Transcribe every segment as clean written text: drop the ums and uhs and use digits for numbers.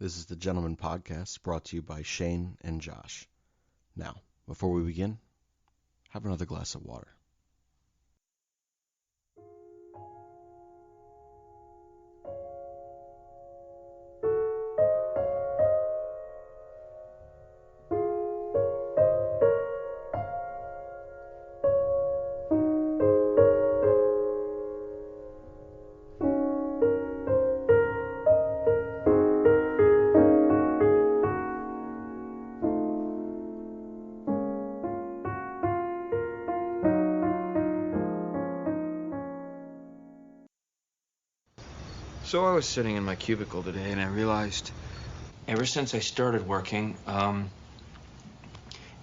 This is the Gentleman Podcast brought to you by Shane and Josh. Now, before we begin, have another glass of water. So I was sitting in my cubicle today and I realized ever since I started working,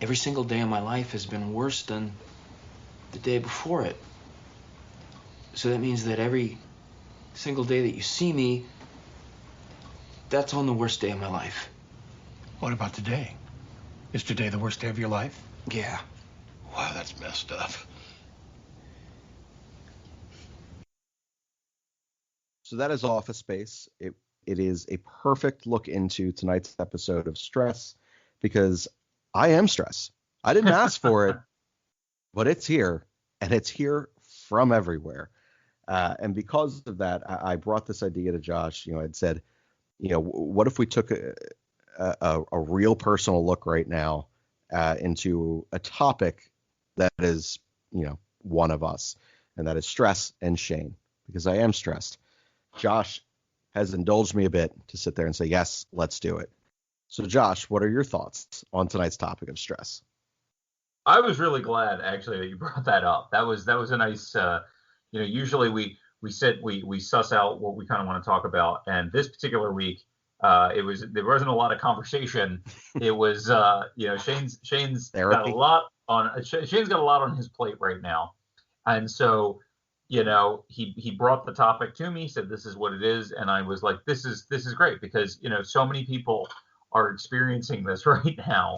every single day of my life has been worse than the day before it. So that means that every single day that you see me, that's on the worst day of my life. What about today? Is today the worst day of your life? Yeah. Wow, that's messed up. So that is Office Space. It is a perfect look into tonight's episode of Stress because I am stressed. I didn't ask for it, but it's here, and it's here from everywhere. And because of that, I brought this idea to Josh. I'd said, what if we took a real personal look right now into a topic that is, one of us, and that is stress and shame, because I am stressed. Josh has indulged me a bit to sit there and say, yes, let's do it. So, Josh, what are your thoughts on tonight's topic of stress? I was really glad, actually, that you brought that up. That was a nice, usually we suss out what we kind of want to talk about. And this particular week, there wasn't a lot of conversation. It was, Shane's got a lot on his plate right now. And so, he brought the topic to me, said, this is what it is. And I was like, this is great because, so many people are experiencing this right now.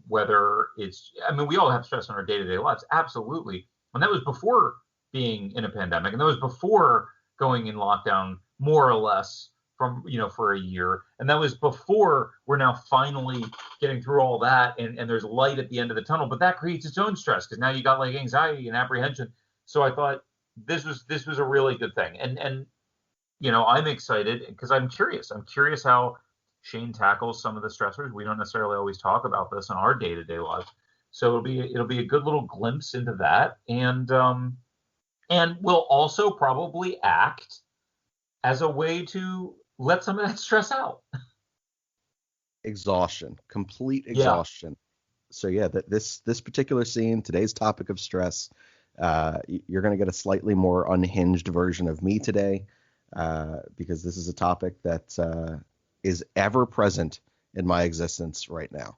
Whether we all have stress in our day-to-day lives. Absolutely. And that was before being in a pandemic. And that was before going in lockdown, more or less for a year. And that was before we're now finally getting through all that. And there's light at the end of the tunnel, but that creates its own stress because now you got like anxiety and apprehension. So I thought, this was a really good thing. And I'm excited because I'm curious. I'm curious how Shane tackles some of the stressors. We don't necessarily always talk about this in our day-to-day life. So it'll be a good little glimpse into that. And we'll also probably act as a way to let some of that stress out. Exhaustion, complete exhaustion. Yeah. So this particular scene, today's topic of stress, you're going to get a slightly more unhinged version of me today, because this is a topic that is ever present in my existence right now.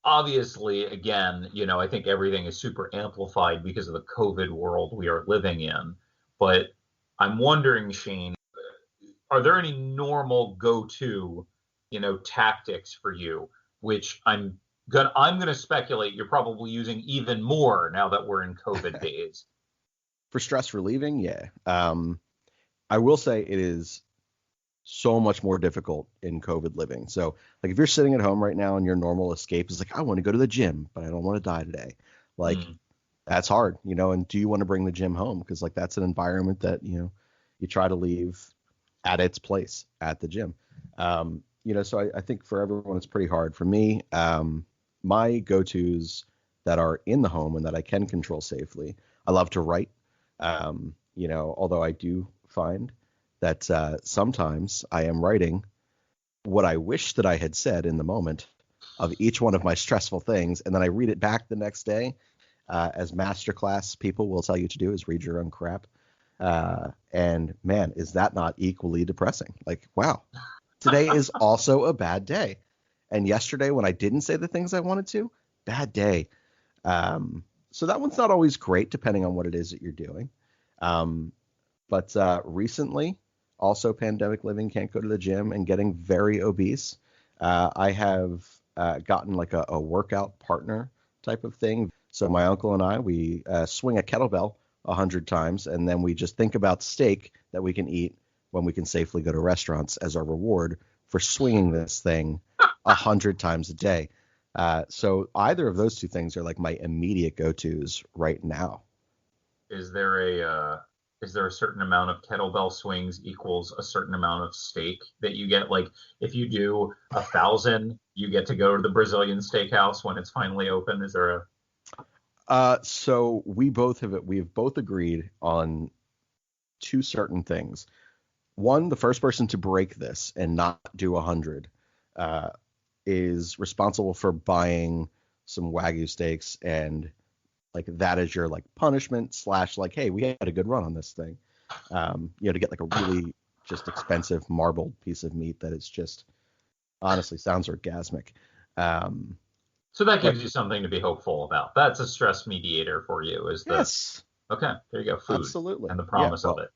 Obviously, again, I think everything is super amplified because of the COVID world we are living in. But I'm wondering, Shane, are there any normal go-to, tactics for you, which I'm going to speculate you're probably using even more now that we're in COVID days. For stress relieving, yeah. I will say it is so much more difficult in COVID living. So, like, if you're sitting at home right now and your normal escape is like, I want to go to the gym, but I don't want to die today. Like, that's hard, and do you want to bring the gym home? Because, like, that's an environment that, you try to leave at its place at the gym. So I think for everyone, it's pretty hard. For me, my go-tos that are in the home and that I can control safely. I love to write, although I do find that sometimes I am writing what I wish that I had said in the moment of each one of my stressful things. And then I read it back the next day, as masterclass people will tell you to do, is read your own crap. And man, is that not equally depressing? Like, wow, today is also a bad day. And yesterday when I didn't say the things I wanted to, bad day. So that one's not always great depending on what it is that you're doing. But recently, also pandemic living, can't go to the gym and getting very obese. I have gotten like a workout partner type of thing. So my uncle and I, we swing a kettlebell 100 times, and then we just think about steak that we can eat when we can safely go to restaurants as our reward for swinging this thing 100 times a day. So either of those two things are like my immediate go-tos right now. Is there a certain amount of kettlebell swings equals a certain amount of steak that you get? Like if you do 1,000, you get to go to the Brazilian steakhouse when it's finally open. Is there so we've both agreed on two certain things. One, the first person to break this and not do 100 is responsible for buying some Wagyu steaks, and like that is your like punishment / like, hey, we had a good run on this thing. To get like a really just expensive marbled piece of meat that is just honestly sounds orgasmic. So that gives you something to be hopeful about. That's a stress mediator for you. Yes. Okay, there you go. Food. Absolutely. And the promise of it.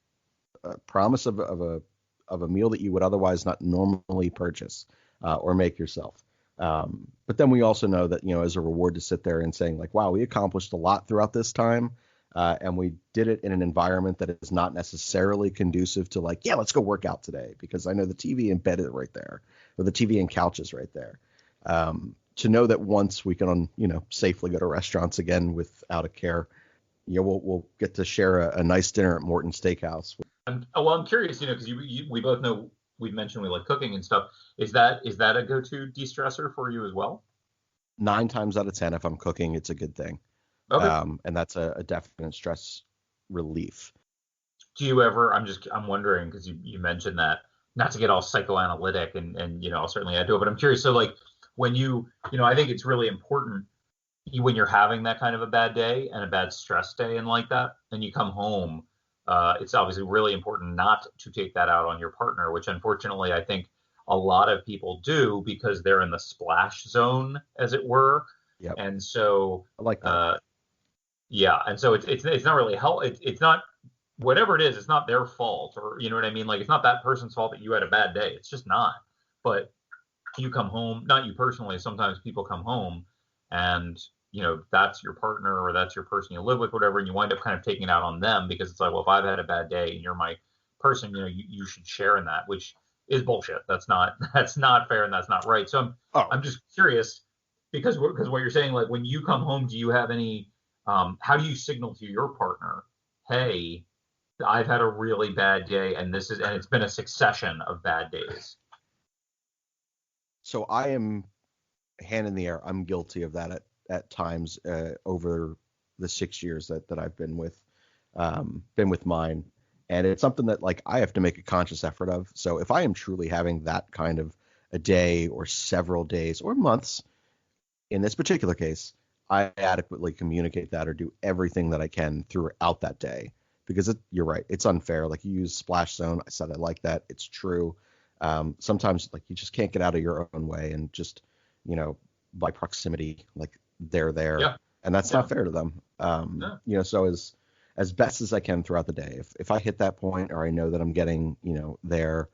Promise of a meal that you would otherwise not normally purchase or make yourself. But then we also know that, as a reward to sit there and saying like, wow, we accomplished a lot throughout this time. And we did it in an environment that is not necessarily conducive to like, yeah, let's go work out today because I know the TV in bed is right there, or the TV and couch is right there. To know that once we can, safely go to restaurants again without a care, we'll get to share a nice dinner at Morton Steakhouse. I'm curious, because we both know we've mentioned we like cooking and stuff. Is that a go-to de-stressor for you as well? 9 times out of 10, if I'm cooking, it's a good thing. Okay. And that's a definite stress relief. Do you ever? I'm wondering because you mentioned that, not to get all psychoanalytic and I'll certainly add to it, but I'm curious. So like when I think it's really important when you're having that kind of a bad day and a bad stress day and like that, and you come home, it's obviously really important not to take that out on your partner, which unfortunately I think a lot of people do because they're in the splash zone, as it were. Yep. And so I like that. Yeah, and so it's not really help. It's not whatever it is. It's not their fault, or you know what I mean. Like it's not that person's fault that you had a bad day. It's just not. But you come home, not you personally. Sometimes people come home, and that's your partner or that's your person you live with, whatever, and you wind up kind of taking it out on them because it's like, well, if I've had a bad day and you're my person, you should share in that, which is bullshit. That's not fair and that's not right. So I'm just curious because what you're saying, like when you come home, do you have any? How do you signal to your partner, hey, I've had a really bad day and it's been a succession of bad days? So I am hand in the air. I'm guilty of that at times over the 6 years that I've been with mine. And it's something that like I have to make a conscious effort of. So if I am truly having that kind of a day or several days or months, in this particular case, I adequately communicate that or do everything that I can throughout that day because you're right. It's unfair. Like you use splash zone. I said I like that. It's true. Sometimes like you just can't get out of your own way and just, by proximity, like they're there. Yeah. And that's not fair to them. So as best as I can throughout the day, if I hit that point or I know that I'm getting, there,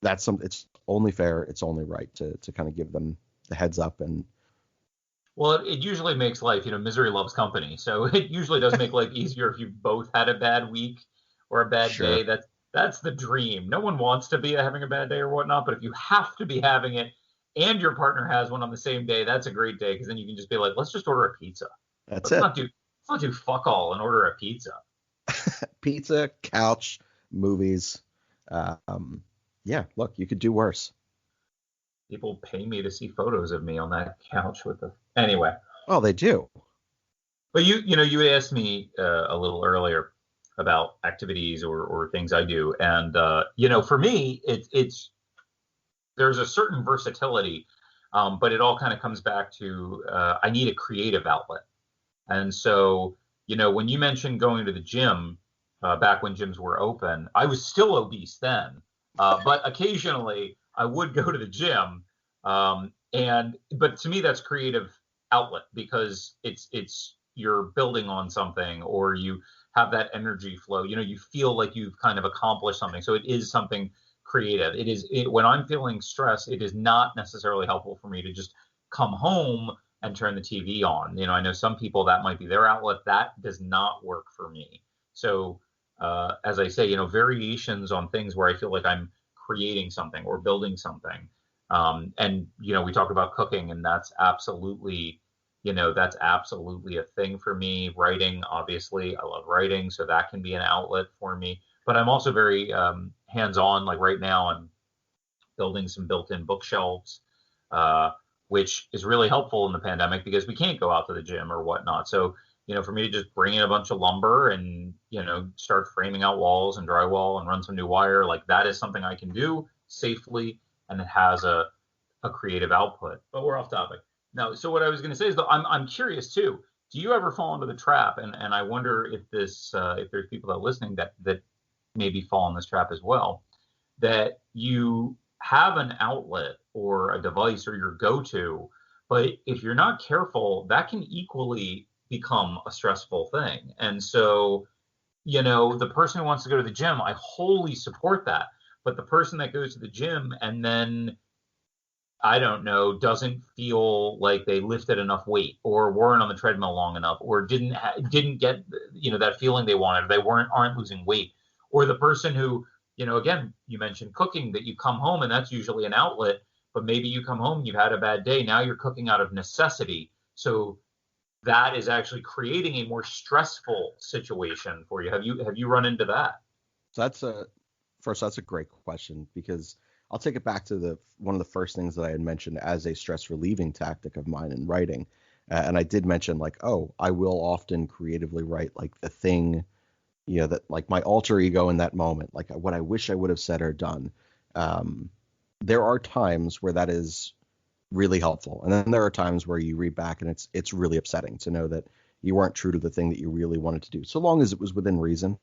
it's only fair. It's only right to kind of give them the heads up. And well, it usually makes life, misery loves company. So it usually does make life easier if you both had a bad week or a bad day. That's the dream. No one wants to be having a bad day or whatnot, but if you have to be having it and your partner has one on the same day, that's a great day because then you can just be like, let's just order a pizza. Let's not do fuck all and order a pizza. Pizza, couch, movies. Yeah, look, you could do worse. People pay me to see photos of me on that couch anyway. Oh, they do. But you asked me a little earlier about activities or things I do, and for me, it's there's a certain versatility, but it all kind of comes back to I need a creative outlet, and so when you mentioned going to the gym back when gyms were open, I was still obese then, but occasionally I would go to the gym, but to me that's creative outlet because it's you're building on something or you have that energy flow. You feel like you've kind of accomplished something, so it is something creative. When I'm feeling stress, it is not necessarily helpful for me to just come home and turn the TV on. I know some people that might be their outlet. That does not work for me. So as I say, variations on things where I feel like I'm creating something or building something. And we talk about cooking, and that's absolutely a thing for me. Writing, obviously, I love writing, so that can be an outlet for me. But I'm also very hands-on. Like right now, I'm building some built-in bookshelves, which is really helpful in the pandemic because we can't go out to the gym or whatnot. So, for me to just bring in a bunch of lumber and, start framing out walls and drywall and run some new wire, like that is something I can do safely, and it has a creative output. But we're off topic. Now, so what I was going to say is that I'm curious too. Do you ever fall into the trap? And I wonder if if there's people that are listening that maybe fall in this trap as well, that you have an outlet or a device or your go-to, but if you're not careful, that can equally become a stressful thing. And so, the person who wants to go to the gym, I wholly support that. But the person that goes to the gym and then, I don't know, doesn't feel like they lifted enough weight or weren't on the treadmill long enough or didn't get, that feeling they wanted, they aren't losing weight, or the person who, again, you mentioned cooking, that you come home and that's usually an outlet, but maybe you come home, you've had a bad day, now you're cooking out of necessity. So that is actually creating a more stressful situation for you. Have you run into that? So that's a great question, because I'll take it back to one of the first things that I had mentioned as a stress relieving tactic of mine in writing. And I did mention I will often creatively write like the thing, that like my alter ego in that moment, like what I wish I would have said or done. There are times where that is really helpful. And then there are times where you read back and it's really upsetting to know that you weren't true to the thing that you really wanted to do, so long as it was within reason.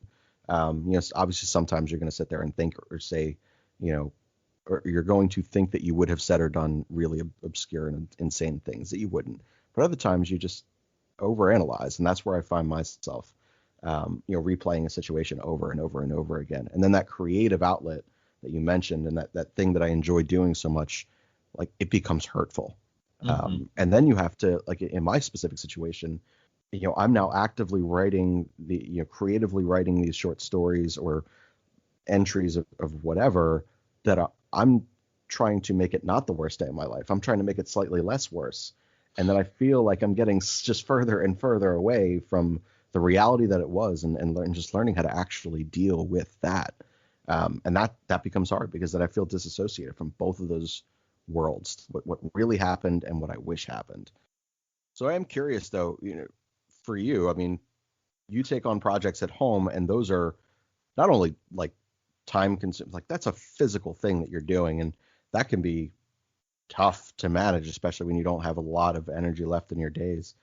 Obviously sometimes you're going to sit there and think or say, or you're going to think that you would have said or done really obscure and insane things that you wouldn't. But other times you just overanalyze, and that's where I find myself, replaying a situation over and over and over again. And then that creative outlet that you mentioned, and that thing that I enjoy doing so much, like it becomes hurtful. Mm-hmm. And then you have to, like in my specific situation, I'm now actively writing creatively writing these short stories or entries of whatever that I'm trying to make it not the worst day of my life. I'm trying to make it slightly less worse. And then I feel like I'm getting just further and further away from the reality that it was, and learning how to actually deal with that. And that becomes hard, because then I feel disassociated from both of those worlds, what really happened and what I wish happened. So I am curious though, for you, I mean, you take on projects at home, and those are not only like time consuming, like that's a physical thing that you're doing, and that can be tough to manage, especially when you don't have a lot of energy left in your days.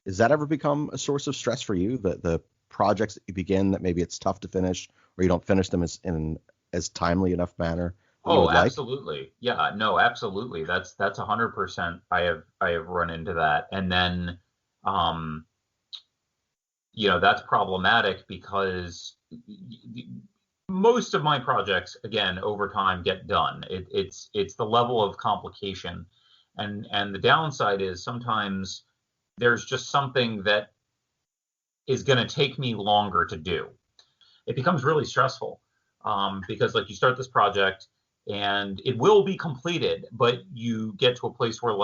Does that ever become a source of stress for you, the projects that you begin that maybe it's tough to finish, or you don't finish them in as timely enough manner that you Oh, would like? absolutely. Yeah, no, absolutely. That's 100%. I have run into that. And then, that's problematic because most of my projects, again, over time get done. It's the level of complication, and the downside is sometimes there's just something that is going to take me longer to do. It becomes really stressful, because like you start this project and it will be completed, but you get to a place where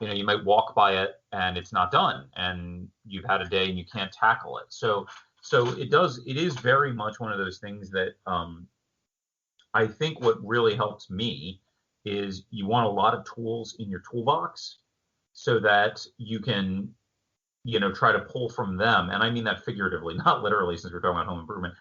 you might walk by it and it's not done, and you've had a day and you can't tackle it. So it is very much one of those things that I think what really helps me is you want a lot of tools in your toolbox so that you can, try to pull from them. And I mean that figuratively, not literally, since we're talking about home improvement.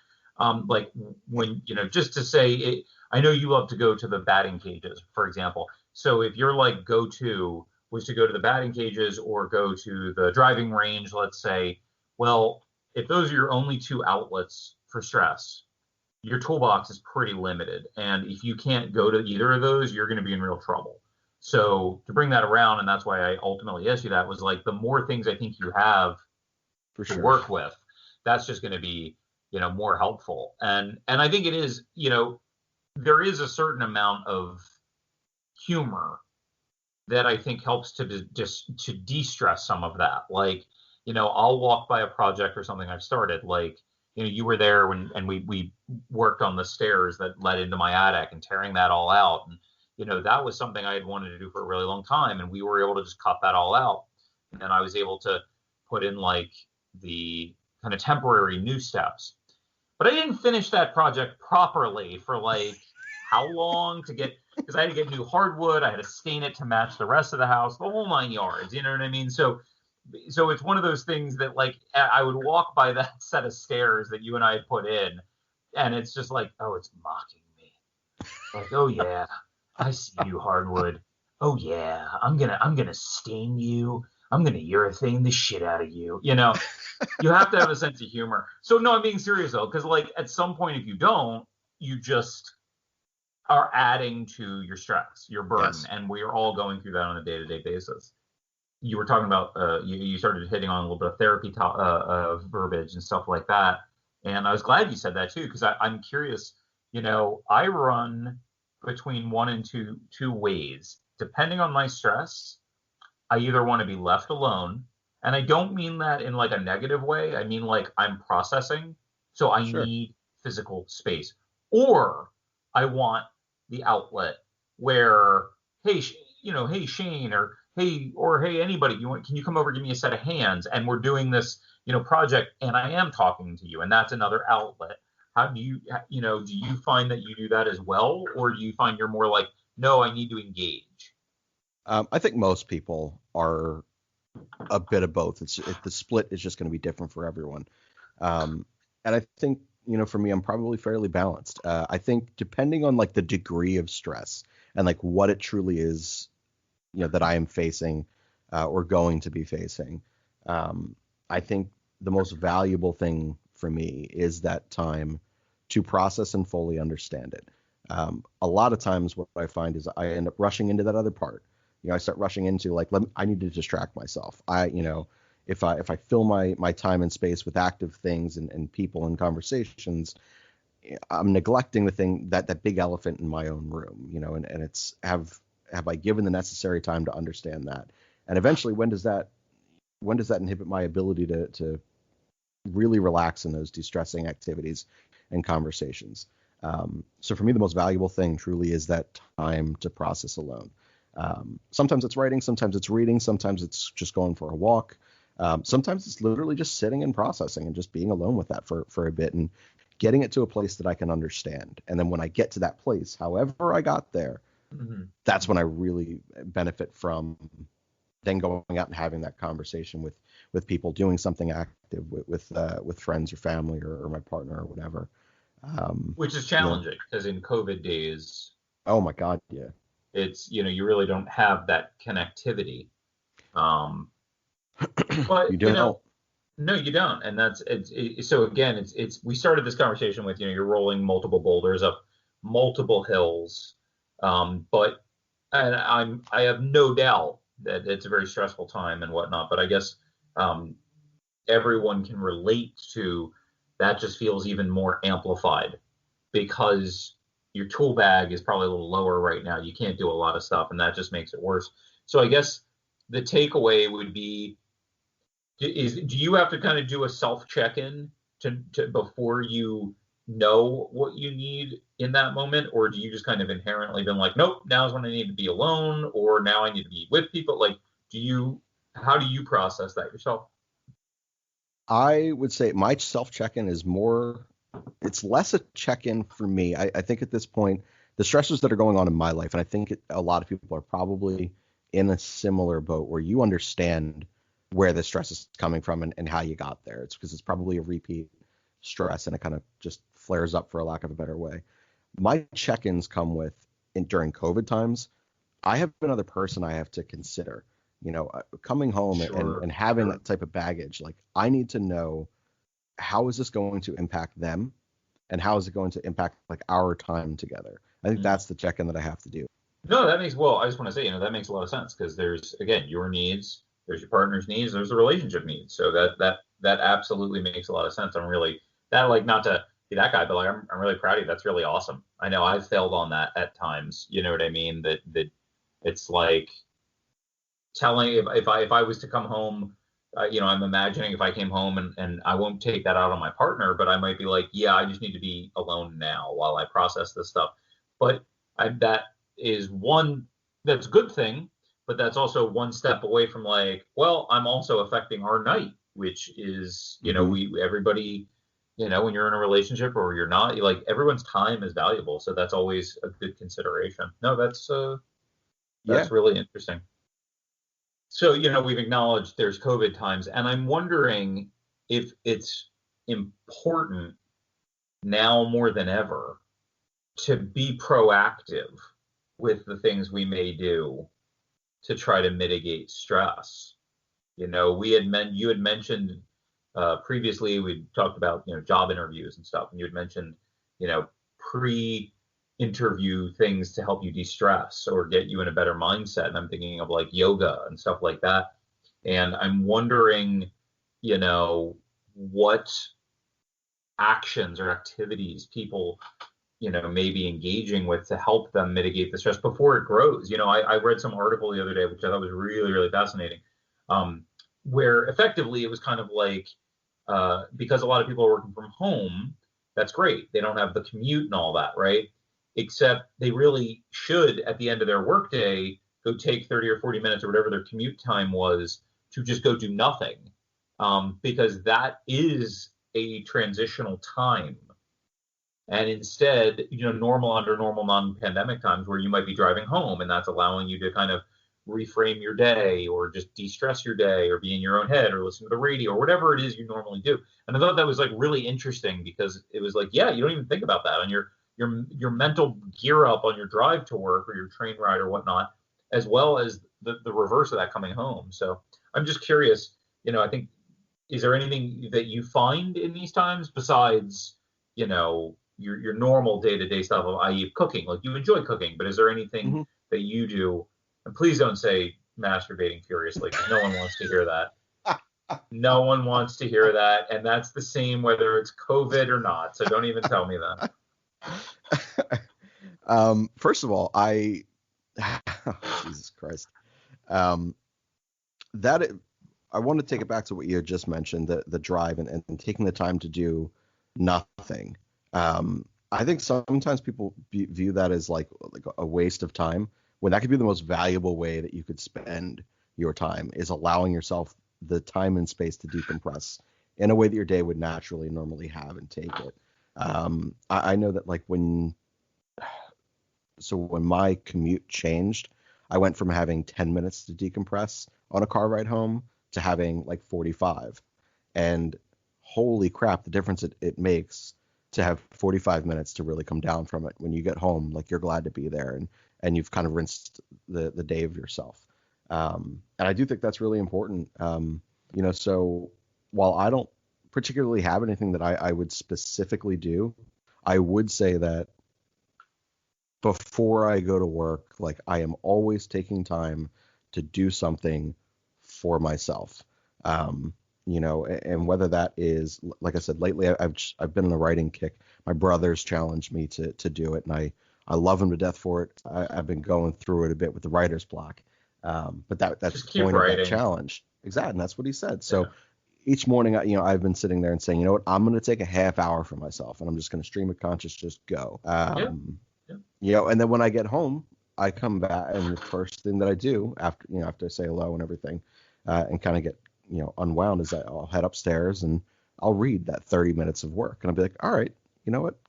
Like when, just to say it, I know you love to go to the batting cages, for example. So if your go-to was to go to the batting cages or go to the driving range, let's say, well, if those are your only two outlets for stress, your toolbox is pretty limited. And if you can't go to either of those, you're going to be in real trouble. So to bring that around, and that's why I ultimately asked you that, was the more things I think you have to work with, that's just going to be, more helpful. And I think it is, there is a certain amount of humor that I think helps to de-stress some of that. I'll walk by a project or something I've started, you were there when, and we worked on the stairs that led into my attic and tearing that all out. And, that was something I had wanted to do for a really long time. And we were able to just cut that all out. And then I was able to put in like the kind of temporary new steps. But I didn't finish that project properly for like how long to get, because I had to get new hardwood. I had to stain it to match the rest of the house, the whole 9 yards. You know what I mean? So it's one of those things that like I would walk by that set of stairs that you and I had put in, and it's just like, oh, it's mocking me. Like, oh yeah, I see you, hardwood. Oh yeah, I'm gonna stain you. I'm gonna urethane the shit out of you. You have to have a sense of humor. So no, I'm being serious though, because like at some point, if you don't, you just are adding to your stress, your burden, yes. And we are all going through that on a day-to-day basis. You were talking about you started hitting on a little bit of therapy verbiage and stuff like that, and I was glad you said that too, because I'm curious. I run between one and two ways depending on my stress. I either want to be left alone, and I don't mean that in like a negative way. I mean like I'm processing, so I need physical space, or I want the outlet where, hey, hey Shane, or hey anybody, can you come over, give me a set of hands, and we're doing this project, and I am talking to you, and that's another outlet. How do you do you find that you do that as well, or do you find you're more like, no, I need to engage? I think most people are a bit of both. The split is just going to be different for everyone, and I think for me, I'm probably fairly balanced. I think depending on like the degree of stress and like what it truly is, that I am facing or going to be facing, I think the most valuable thing for me is that time to process and fully understand it. A lot of times what I find is I end up rushing into that other part. I start rushing into like, I need to distract myself. If I fill my time and space with active things and people and conversations, I'm neglecting the thing, that big elephant in my own room, and it's have I given the necessary time to understand that? And eventually, when does that inhibit my ability to really relax in those de-stressing activities and conversations? So for me, the most valuable thing truly is that time to process alone. Sometimes it's writing, sometimes it's reading, sometimes it's just going for a walk. Sometimes it's literally just sitting and processing and just being alone with that for a bit and getting it to a place that I can understand. And then when I get to that place, however I got there, that's when I really benefit from then going out and having that conversation with people, doing something active with friends or family or my partner or whatever. Which is challenging because in COVID days. Oh my God, yeah. It's, you really don't have that connectivity. But you don't. No, you don't. And that's so again, we started this conversation with, you're rolling multiple boulders up multiple hills. But I have no doubt that it's a very stressful time and whatnot, but I guess everyone can relate to that. Just feels even more amplified because your tool bag is probably a little lower right now. You can't do a lot of stuff, and that just makes it worse. So I guess the takeaway would be, do you have to kind of do a self check-in to before you know what you need in that moment, or do you just kind of inherently been like, nope, now's when I need to be alone, or now I need to be with people? Like, how do you process that yourself? I would say my self check-in is it's less a check-in for me. I think at this point, the stressors that are going on in my life, and I think a lot of people are probably in a similar boat where you understand where the stress is coming from and how you got there. It's because it's probably a repeat stress and it kind of just flares up, for a lack of a better way. My check-ins come during COVID times, I have another person I have to consider, coming home and having that type of baggage. Like, I need to know, how is this going to impact them and how is it going to impact like our time together? I think that's the check-in that I have to do. No, I just want to say, that makes a lot of sense, because there's, again, your needs, there's your partner's needs, there's the relationship needs. So that absolutely makes a lot of sense. I'm really, not to be that guy, but like, I'm really proud of you. That's really awesome. I know I've failed on that at times. You know what I mean? That it's like telling, if I was to come home I'm imagining if I came home and I won't take that out on my partner, but I might be like, yeah, I just need to be alone now while I process this stuff. But that is one, that's a good thing, but that's also one step away from like, well, I'm also affecting our night, which is, everybody, when you're in a relationship or you're not, like everyone's time is valuable. So that's always a good consideration. No, that's really interesting. So, we've acknowledged there's COVID times, and I'm wondering if it's important now more than ever to be proactive with the things we may do to try to mitigate stress. You had mentioned previously, we talked about, job interviews and stuff, and you had mentioned, pre-interview things to help you de-stress or get you in a better mindset. And I'm thinking of like yoga and stuff like that. And I'm wondering, what actions or activities people, may be engaging with to help them mitigate the stress before it grows. I read some article the other day, which I thought was really, really fascinating, where effectively it was kind of like, because a lot of people are working from home, that's great. They don't have the commute and all that, right? Except they really should, at the end of their workday, go take 30 or 40 minutes or whatever their commute time was to just go do nothing, because that is a transitional time. And instead, under normal non-pandemic times where you might be driving home and that's allowing you to kind of reframe your day or just de-stress your day or be in your own head or listen to the radio or whatever it is you normally do. And I thought that was like really interesting because it was like, yeah, you don't even think about that on your mental gear up on your drive to work or your train ride or whatnot, as well as the reverse of that coming home. So I'm just curious, I think, is there anything that you find in these times besides, your normal day-to-day stuff of, i.e. cooking? Like, you enjoy cooking, but is there anything that you do? And please don't say masturbating furiously, because no one wants to hear that. No one wants to hear that, and that's the same whether it's COVID or not. So don't even tell me that. First of all, Jesus Christ, that I want to take it back to what you had just mentioned, the drive and taking the time to do nothing. I think sometimes people view that as like a waste of time, when that could be the most valuable way that you could spend your time, is allowing yourself the time and space to decompress in a way that your day would naturally normally have and take it. I know that like when my commute changed, I went from having 10 minutes to decompress on a car ride home to having like 45. And holy crap, the difference it makes to have 45 minutes to really come down from it. When you get home, like, you're glad to be there and you've kind of rinsed the day of yourself. And I do think that's really important. So while I don't particularly have anything that I would specifically do, I would say that before I go to work, like, I am always taking time to do something for myself. And whether that is, like I said, lately I've been in a writing kick. My brother's challenged me to do it, and I love him to death for it. I've been going through it a bit with the writer's block, but that's the point of that challenge. Exactly, and that's what he said. So each morning, I've been sitting there and saying, you know what, I'm going to take a half hour for myself, and I'm just going to stream of conscious, just go. And then when I get home, I come back, and the first thing that I do after I say hello and everything, and kind of get unwound, is that I'll head upstairs and I'll read that 30 minutes of work, and I'll be like, all right, you know what?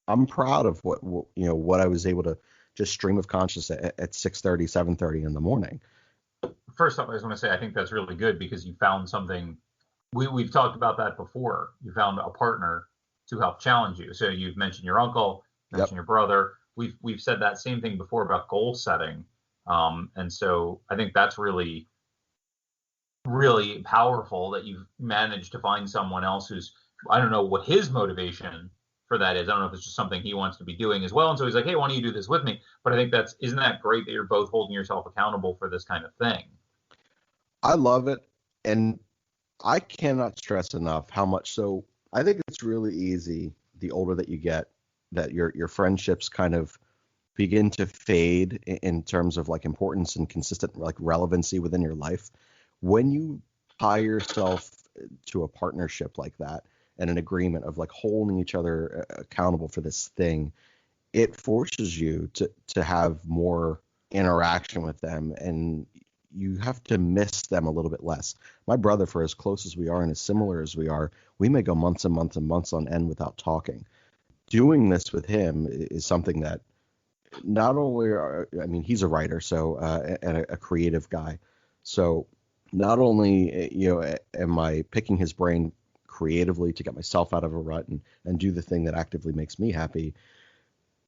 I'm proud of what I was able to just stream of conscious at 6:30, 7:30 in the morning. First off, I just want to say, I think that's really good because you found something. We've talked about that before. You found a partner to help challenge you. So you've mentioned your uncle, mentioned your brother. We've said that same thing before about goal setting. And so I think that's really, really powerful that you've managed to find someone else who's, I don't know what his motivation for that is. I don't know if it's just something he wants to be doing as well. And so he's like, hey, why don't you do this with me? But I think isn't that great that you're both holding yourself accountable for this kind of thing? I love it. And I cannot stress enough how much. So I think it's really easy, the older that you get, that your friendships kind of begin to fade in terms of like importance and consistent like relevancy within your life. When you tie yourself to a partnership like that and an agreement of like holding each other accountable for this thing, it forces you to have more interaction with them, and you have to miss them a little bit less. My brother, for as close as we are and as similar as we are, we may go months and months and months on end without talking. Doing this with him is something that not only I mean, he's a writer, so and a creative guy. So not only am I picking his brain creatively to get myself out of a rut and do the thing that actively makes me happy,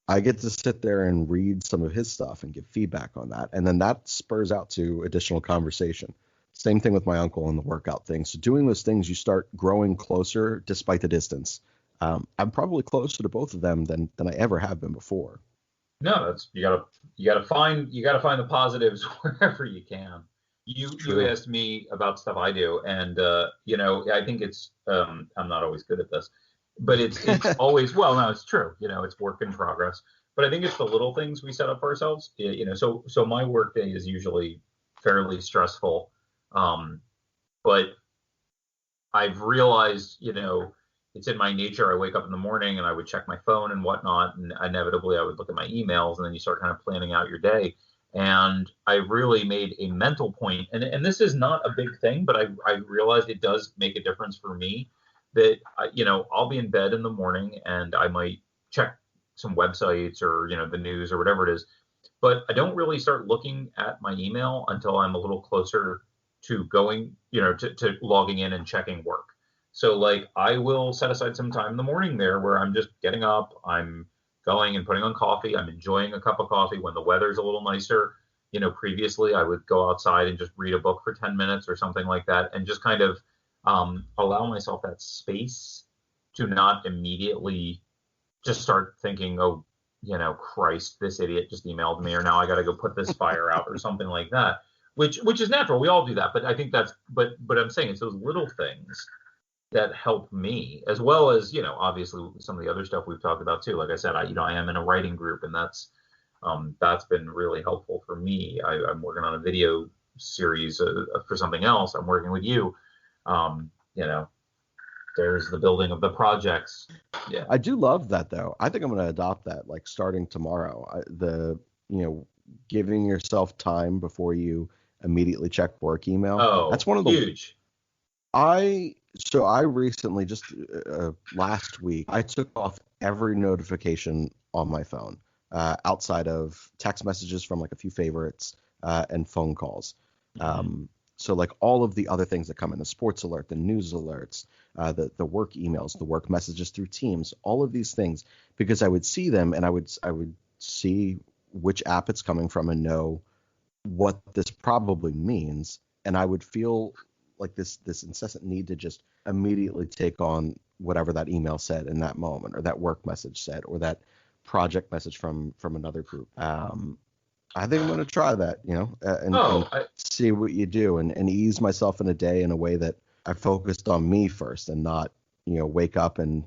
I get to sit there and read some of his stuff and give feedback on that. And then that spurs out to additional conversation. Same thing with my uncle and the workout thing. So doing those things, you start growing closer despite the distance. I'm probably closer to both of them than I ever have been before. No, that's you gotta find the positives wherever you can. You asked me about stuff I do, and I think it's I'm not always good at this, but it's always, well, no, it's true. It's work in progress. But I think it's the little things we set up for ourselves. So my work day is usually fairly stressful, but I've realized, it's in my nature. I wake up in the morning and I would check my phone and whatnot, and inevitably I would look at my emails, and then you start kind of planning out your day. And I really made a mental point, and this is not a big thing, but I realized it does make a difference for me, that I'll be in bed in the morning and I might check some websites or the news or whatever it is, but I don't really start looking at my email until I'm a little closer to going, to logging in and checking work. So like I will set aside some time in the morning there where I'm just getting up, I'm going and putting on coffee, I'm enjoying a cup of coffee when the weather's a little nicer. Previously I would go outside and just read a book for 10 minutes or something like that, and just kind of allow myself that space to not immediately just start thinking, oh, Christ, this idiot just emailed me, or now I got to go put this fire out or something like that, which is natural. We all do that. But I think but I'm saying it's those little things that help me, as well as, obviously some of the other stuff we've talked about too. Like I said, I am in a writing group, and that's been really helpful for me. I'm working on a video series for something else. I'm working with you. There's the building of the projects. Yeah. I do love that though. I think I'm going to adopt that, like starting tomorrow. Giving yourself time before you immediately check work email. Oh, that's one of the huge. I recently, just last week, I took off every notification on my phone, outside of text messages from like a few favorites, and phone calls. So like all of the other things that come in, the sports alert, the news alerts, the work emails, the work messages through Teams, all of these things, because I would see them and I would see which app it's coming from and know what this probably means, and I would feel like this incessant need to just immediately take on whatever that email said in that moment, or that work message said, or that project message from another group. I think I'm going to try that, and see what you do, and ease myself in a day in a way that I focused on me first, and not, wake up and,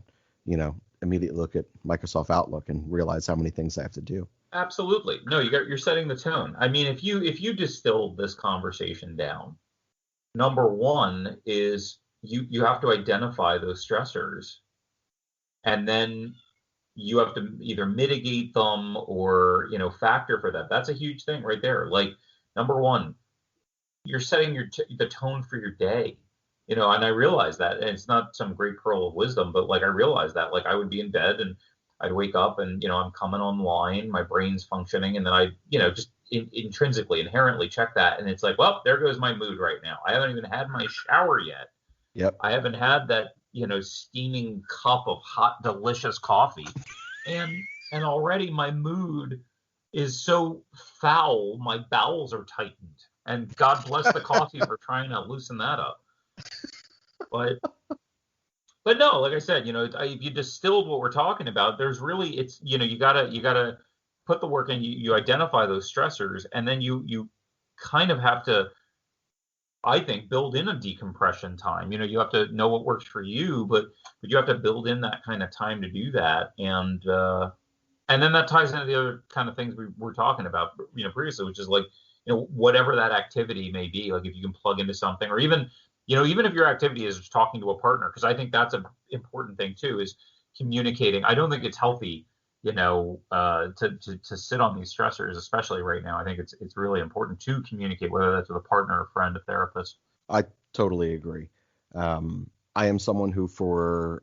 immediately look at Microsoft Outlook and realize how many things I have to do. Absolutely. No, you're setting the tone. I mean, if you distilled this conversation down, number one is you have to identify those stressors, and then you have to either mitigate them or, factor for that. That's a huge thing right there. Like, number one, you're setting the tone for your day, and I realize that, and it's not some great pearl of wisdom, but like, I realize that, like, I would be in bed and I'd wake up and, I'm coming online, my brain's functioning, and then I, just intrinsically, inherently check that. And it's like, well, there goes my mood right now. I haven't even had my shower yet. Yep. I haven't had that, steaming cup of hot, delicious coffee. And already my mood is so foul, my bowels are tightened. And God bless the coffee for trying to loosen that up. But no, like I said, if you distilled what we're talking about, there's really, it's, you gotta put the work in, you identify those stressors, and then you kind of have to, I think, build in a decompression time. You have to know what works for you, but you have to build in that kind of time to do that. And then that ties into the other kind of things we were talking about, previously, which is like, whatever that activity may be, like if you can plug into something, or even even if your activity is talking to a partner, because I think that's an important thing too, is communicating. I don't think it's healthy, to sit on these stressors, especially right now. I think it's really important to communicate, whether that's with a partner, a friend, a therapist. I totally agree. I am someone who, for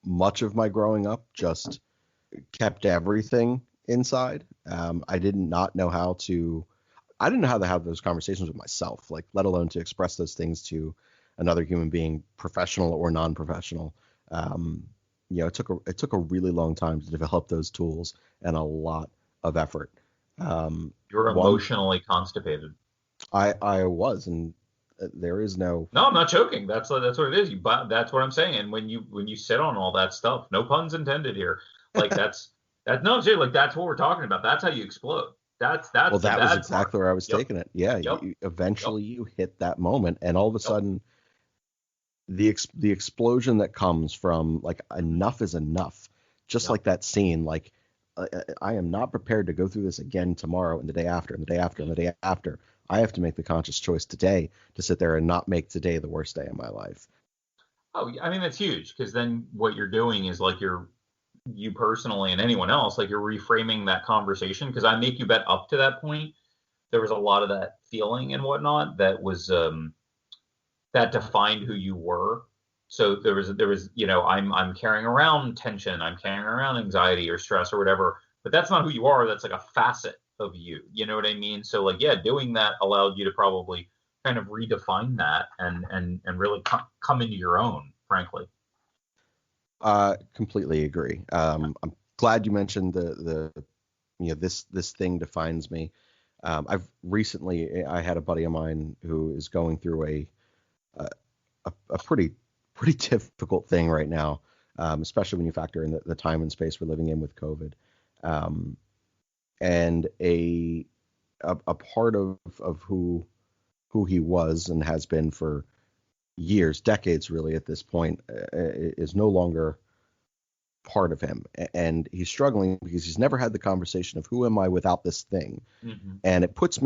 much of my growing up, just kept everything inside. I did not know how to. I didn't know how to have those conversations with myself, like let alone to express those things to another human being, professional or non-professional. It took a really long time to develop those tools and a lot of effort. You're emotionally constipated. I was, and there is no. No, I'm not joking. That's what it is. That's what I'm saying. When you sit on all that stuff, no puns intended here. Like that's that. No, seriously, like that's what we're talking about. That's how you explode. That's well, that was exactly part. where I was Yep. taking it. Yeah, Yep. Eventually you hit that moment, and all of a sudden, the explosion that comes from like enough is enough. Just like that scene, like I am not prepared to go through this again tomorrow and the day after and the day after and the day after. I have to make the conscious choice today to sit there and not make today the worst day of my life. Oh, I mean, that's huge, because then what you're doing is like you personally and anyone else, like you're reframing that conversation. Because I make you bet up to that point, there was a lot of that feeling and whatnot that was that defined who you were. So there was I'm carrying around tension, I'm carrying around anxiety or stress or whatever, but that's not who you are. That's like a facet of you. You know what I mean? So like, yeah, doing that allowed you to probably kind of redefine that and really come into your own, frankly. Completely agree. I'm glad you mentioned the this thing defines me. I had a buddy of mine who is going through a pretty difficult thing right now, especially when you factor in the time and space we're living in with COVID, and a part of who he was and has been for years, decades really at this point, is no longer part of him, and he's struggling because he's never had the conversation of who am I without this thing. And it put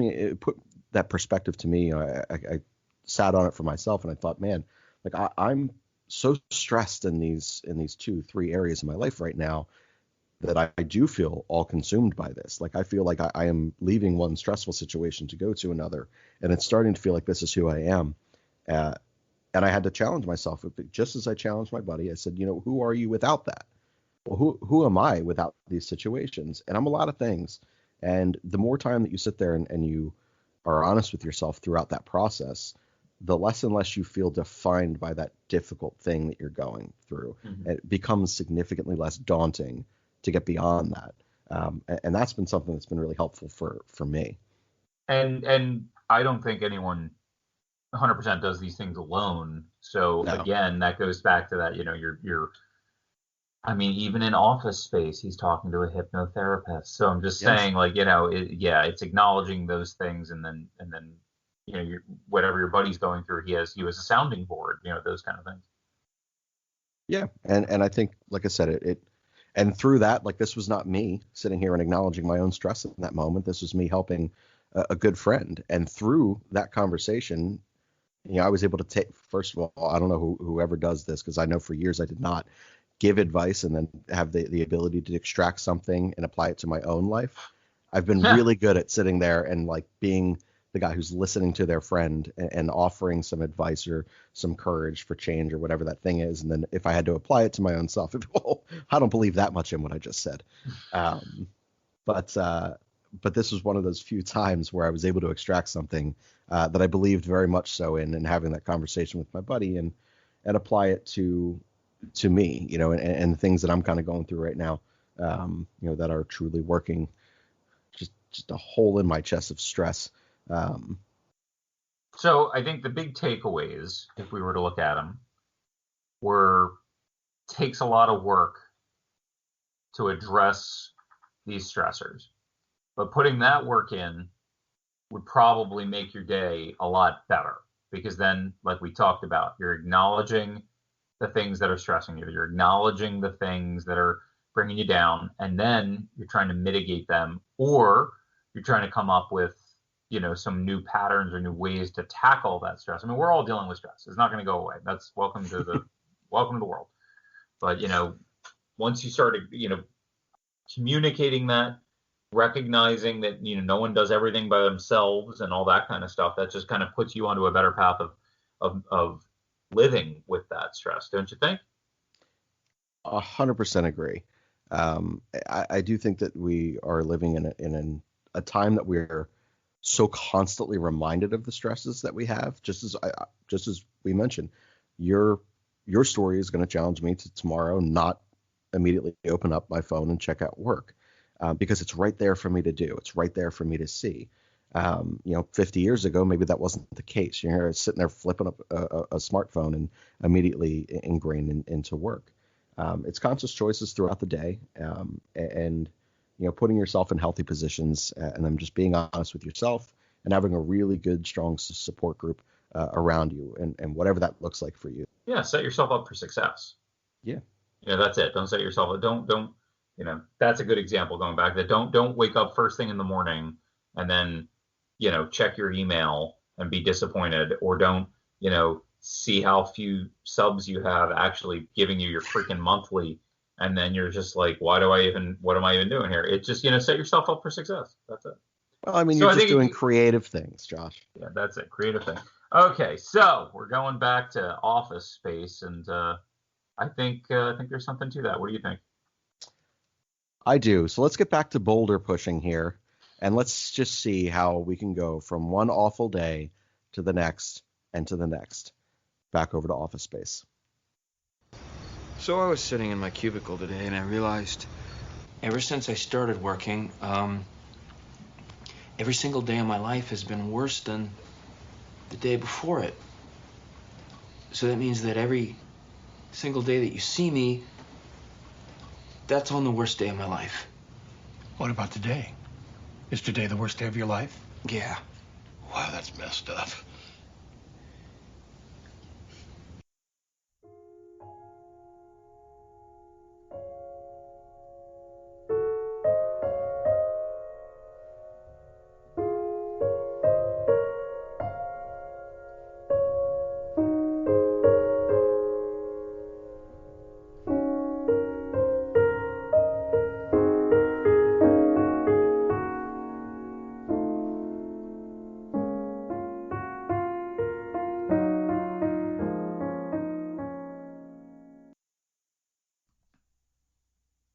that perspective to me. I sat on it for myself, and I thought, man, like I'm so stressed in these 2-3 areas of my life right now that I do feel all consumed by this. Like I feel like I am leaving one stressful situation to go to another, and it's starting to feel like this is who I am. And I had to challenge myself, just as I challenged my buddy. I said, who are you without that? Well, who am I without these situations? And I'm a lot of things. And the more time that you sit there and you are honest with yourself throughout that process, the less and less you feel defined by that difficult thing that you're going through. It becomes significantly less daunting to get beyond that. And that's been something that's been really helpful for me. And I don't think anyone 100% does these things alone. So no. Again, that goes back to that, I mean, even in office space, he's talking to a hypnotherapist. So I'm just saying, like, it's acknowledging those things, and then whatever your buddy's going through, he has a sounding board, those kind of things. Yeah, and I think, like I said, it and through that, like, this was not me sitting here and acknowledging my own stress in that moment. This was me helping a good friend, and through that conversation, I was able to take. First of all, I don't know whoever does this, because I know for years I did not give advice and then have the ability to extract something and apply it to my own life. I've been really good at sitting there and like being the guy who's listening to their friend and offering some advice or some courage for change or whatever that thing is. And then if I had to apply it to my own self, I don't believe that much in what I just said. But this was one of those few times where I was able to extract something that I believed very much so in, and having that conversation with my buddy and apply it to me, and the things that I'm kind of going through right now, that are truly working, just a hole in my chest of stress. So I think the big takeaways, if we were to look at them, takes a lot of work to address these stressors, but putting that work in would probably make your day a lot better, because then, like we talked about, you're acknowledging the things that are stressing you. You're acknowledging the things that are bringing you down, and then you're trying to mitigate them, or you're trying to come up with some new patterns or new ways to tackle that stress. I mean, we're all dealing with stress. It's not going to go away. That's welcome to the world. But once you start communicating that, recognizing that no one does everything by themselves and all that kind of stuff, that just kind of puts you onto a better path of living with that stress, don't you think? 100% agree. I do think that we are living in a time that we're so constantly reminded of the stresses that we have. Just as we mentioned, your story is going to challenge me to tomorrow not immediately open up my phone and check out work, because it's right there for me to do. It's right there for me to see. 50 years ago, maybe that wasn't the case. You're sitting there flipping up a smartphone and immediately ingrained into work. It's conscious choices throughout the day, and putting yourself in healthy positions, and then just being honest with yourself and having a really good, strong support group around you, and whatever that looks like for you. Yeah, set yourself up for success. Yeah. That's it. Don't set yourself up. Don't. That's a good example. Going back, that don't wake up first thing in the morning and then check your email and be disappointed, or don't see how few subs you have actually giving you your freaking monthly, and then you're just like, what am I even doing here? It's just set yourself up for success. That's it. Well, I mean, you're just doing creative things, Josh. Yeah, that's it. Creative thing. Okay, so we're going back to Office Space, and I think there's something to that. What do you think? I do. So let's get back to boulder pushing here, and let's just see how we can go from one awful day to the next and to the next. Back over to Office Space. So I was sitting in my cubicle today, and I realized ever since I started working, every single day of my life has been worse than the day before it. So that means that every single day that you see me, that's on the worst day of my life. What about today? Is today the worst day of your life? Yeah. Wow, that's messed up.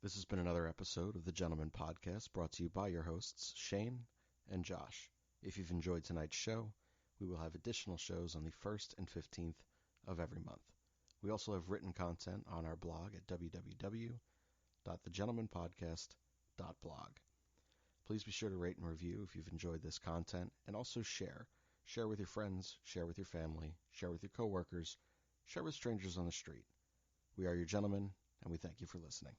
This has been another episode of the Gentleman Podcast, brought to you by your hosts, Shane and Josh. If you've enjoyed tonight's show, we will have additional shows on the 1st and 15th of every month. We also have written content on our blog at www.thegentlemanpodcast.blog. Please be sure to rate and review if you've enjoyed this content, and also share. Share with your friends, share with your family, share with your coworkers, share with strangers on the street. We are your gentlemen, and we thank you for listening.